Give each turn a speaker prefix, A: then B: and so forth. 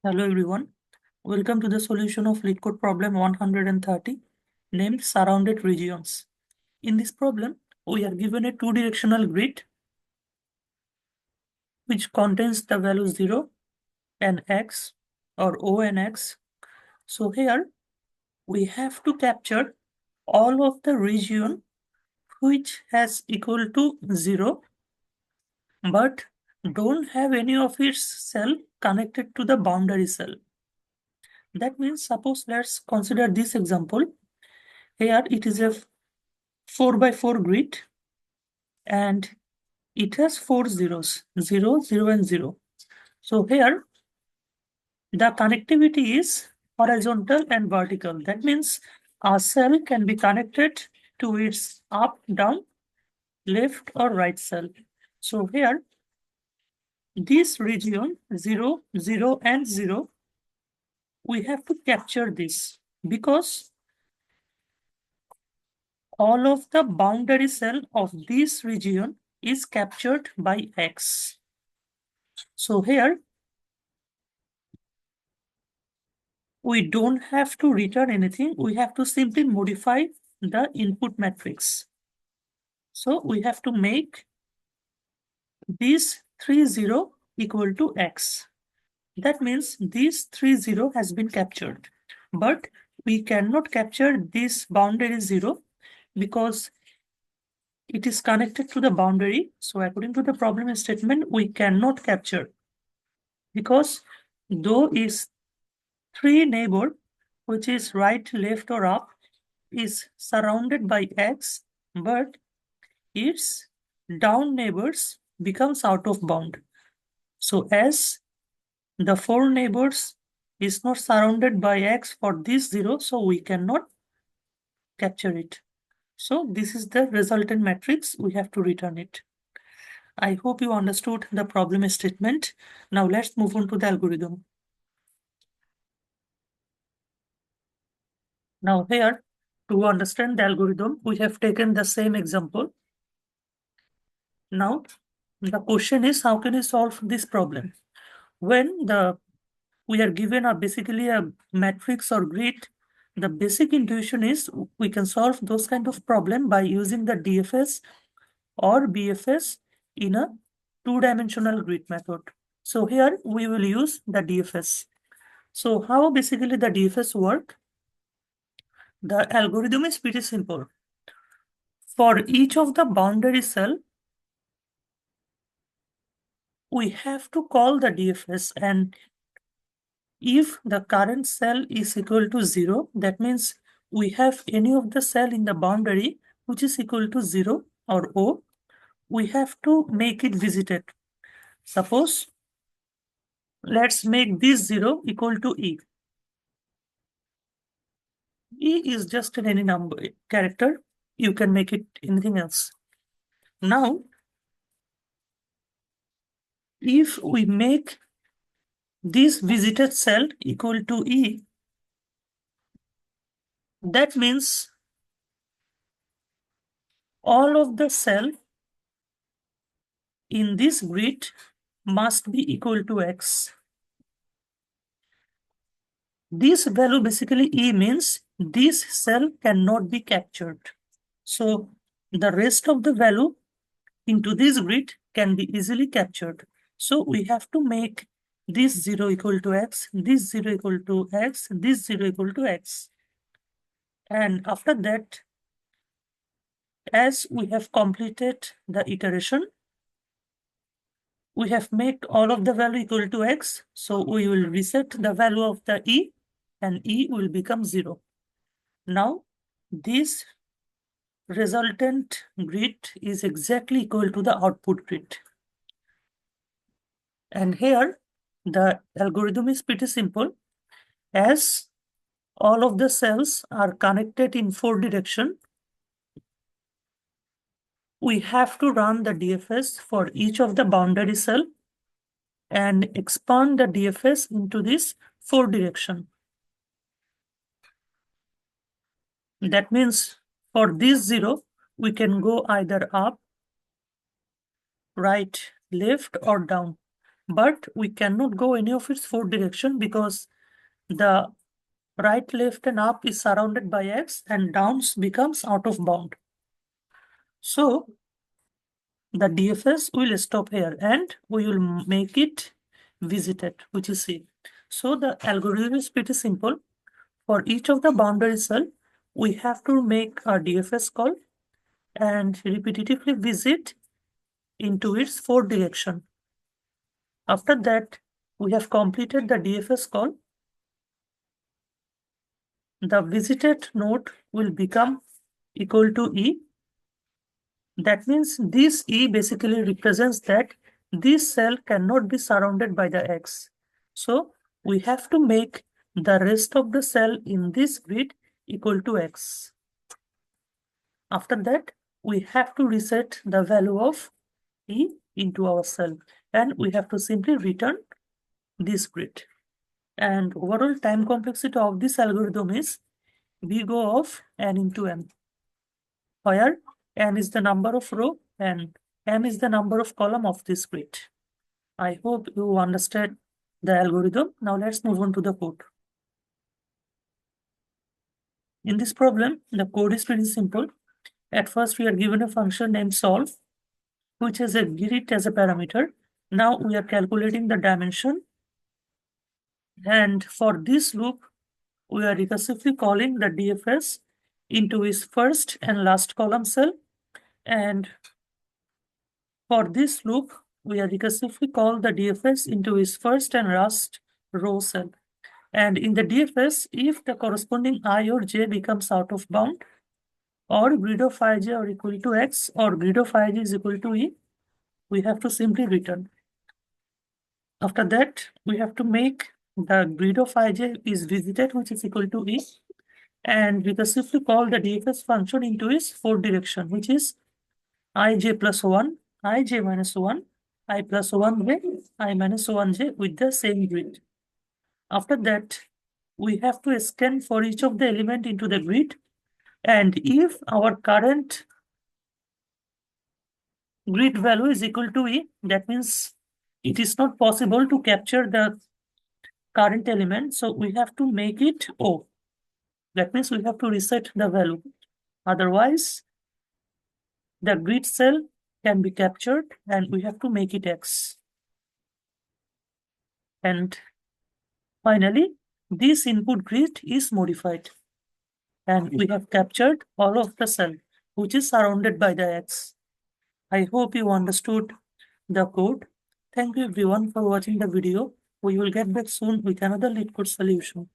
A: Hello everyone, welcome to the solution of LeetCode problem 130 named surrounded regions. In this problem, we are given a two-directional grid which contains the value 0 and x or O and x. So here we have to capture all of the region which has equal to 0 but don't have any of its cell connected to the boundary cell. That means suppose let's consider this example. Here it is a 4 by 4 grid and it has 4 zeros, 0, 0 and 0. So here the connectivity is horizontal and vertical. That means a cell can be connected to its up, down, left or right cell. So here this region 0, 0 and 0, we have to capture this because all of the boundary cell of this region is captured by X. So here, we don't have to return anything. We have to simply modify the input matrix. So we have to make this 30 equal to X. That means this 30 has been captured. But we cannot capture this boundary 0 because it is connected to the boundary. So according to the problem statement, we cannot capture because though is 3 neighbor, which is right, left or up, is surrounded by X, but its down neighbors becomes out of bound. So as the 4 neighbors is not surrounded by X for this 0, so we cannot capture it. So this is the resultant matrix. We have to return it. I hope you understood the problem statement. Now let's move on to the algorithm. Now here, to understand the algorithm, we have taken the same example. Now, the question is, how can you solve this problem? When we are given basically a matrix or grid, the basic intuition is we can solve those kind of problem by using the DFS or BFS in a two-dimensional grid method. So here we will use the DFS. So how basically the DFS work? The algorithm is pretty simple. For each of the boundary cell, we have to call the DFS, and if the current cell is equal to 0, that means we have any of the cell in the boundary which is equal to 0 or O, we have to make it visited. Suppose let's make this 0 equal to E. E is just an any number character. You can make it anything else. Now, if we make this visited cell equal to E, that means all of the cell in this grid must be equal to X. This value basically E means this cell cannot be captured. So the rest of the value into this grid can be easily captured. So we have to make this 0 equal to X, this 0 equal to X, this 0 equal to X. And after that, as we have completed the iteration, we have made all of the value equal to X. So we will reset the value of the E and E will become 0. Now, this resultant grid is exactly equal to the output grid. And here, the algorithm is pretty simple. As all of the cells are connected in 4 directions, we have to run the DFS for each of the boundary cell and expand the DFS into this 4 direction. That means for this 0, we can go either up, right, left, or down. but we cannot go any of its four direction because the right, left, and up is surrounded by X and downs becomes out of bound. So the DFS will stop here and we will make it visited, which is C. So the algorithm is pretty simple. For each of the boundary cell, we have to make a DFS call and repetitively visit into its four direction. After that, we have completed the DFS call. The visited node will become equal to E. That means this E basically represents that this cell cannot be surrounded by the X. So we have to make the rest of the cell in this grid equal to X. After that, we have to reset the value of E into our cell and we have to simply return this grid. And overall time complexity of this algorithm is big O of n into m, where n is the number of row and m is the number of column of this grid. I hope you understand the algorithm. Now let's move on to the code. In this problem, the code is pretty simple. At first, we are given a function named solve, which has a grid as a parameter. Now we are calculating the dimension. And for this loop, we are recursively calling the DFS into its first and last column cell. And for this loop, we are recursively call the DFS into its first and last row cell. And in the DFS, if the corresponding I or j becomes out of bound, or grid of ij are equal to x, or grid of ij is equal to e, we have to simply return. After that, we have to make the grid of ij is visited, which is equal to e, and recursively call the DFS function into its fourth direction, which is ij plus 1, ij minus 1, I plus 1j, I minus 1j with the same grid. After that, we have to scan for each of the element into the grid. And if our current grid value is equal to E, that means it is not possible to capture the current element. So we have to make it O. That means we have to reset the value. Otherwise, the grid cell can be captured and we have to make it X. And finally, this input grid is modified. And we have captured all of the cell, which is surrounded by the X. I hope you understood the code. Thank you everyone for watching the video. We will get back soon with another LeetCode solution.